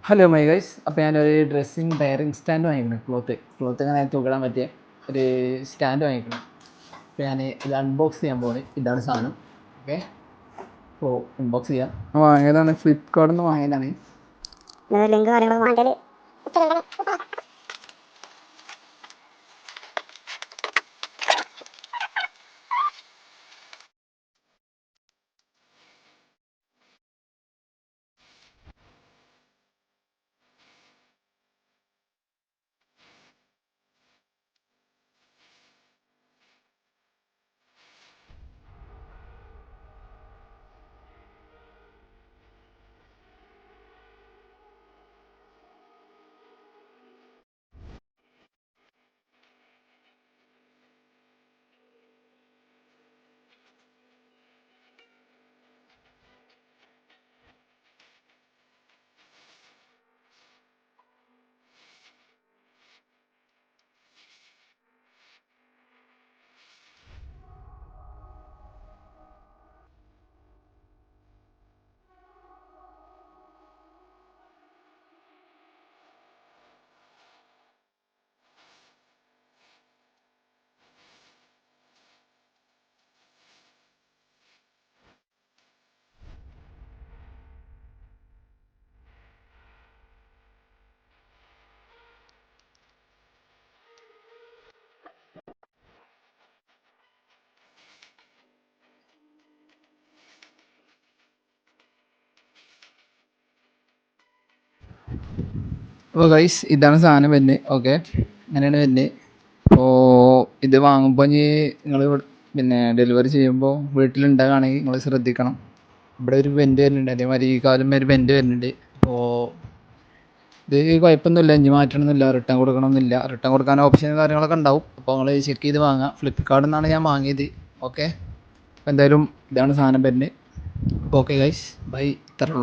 Hello my guys, അപ്പോൾ ഞാനൊരു dressing bearing stand വാങ്ങിക്കണം. ക്ലോത്ത് ഇങ്ങനെ തൂക്കിടാൻ പറ്റിയ ഒരു സ്റ്റാൻഡ് വാങ്ങിക്കണം. അപ്പോൾ ഞാൻ ഇത് അൺബോക്സ് ചെയ്യാൻ പോകുന്നത്. ഇതാണ് സാധനം. ഓക്കെ, അപ്പോൾ അൺബോക്സ് ചെയ്യാം. വാങ്ങിയതാണ്, ഫ്ലിപ്കാർട്ടിൽ നിന്ന് വാങ്ങിയതാണ്. ലിങ്ക് കാര്യങ്ങൾ വാങ്ങിയാൽ അപ്പോൾ ഗൈസ്, ഇതാണ് സാധനം വരുന്നത്. ഓക്കെ, അങ്ങനെയാണ് വരുന്നത്. അപ്പോൾ ഇത് വാങ്ങുമ്പോൾ നിങ്ങൾ ഡെലിവറി ചെയ്യുമ്പോൾ വീട്ടിലുണ്ടാകുകയാണെങ്കിൽ നിങ്ങൾ ശ്രദ്ധിക്കണം. ഇവിടെ ഒരു വെൻറ്റ് വരുന്നുണ്ട്, അതേമാതിരി ഈ കാലം ഒരു വെൻറ്റ് വരുന്നുണ്ട്. അപ്പോൾ ഇത് കുഴപ്പമൊന്നുമില്ല, ഇനി മാറ്റണമെന്നില്ല, റിട്ടേൺ കൊടുക്കണമെന്നില്ല. റിട്ടേൺ കൊടുക്കാൻ ഓപ്ഷൻ കാര്യങ്ങളൊക്കെ ഉണ്ടാവും. അപ്പോൾ നിങ്ങൾ ചെക്ക് ചെയ്ത് വാങ്ങുക. ഫ്ലിപ്പ്കാർട്ടിൽ നിന്നാണ് ഞാൻ വാങ്ങിയത്. ഓക്കെ, അപ്പോൾ എന്തായാലും ഇതാണ് സാധനം വരുന്നത്. Okay guys, bye. ഇത്രയുള്ളൂ.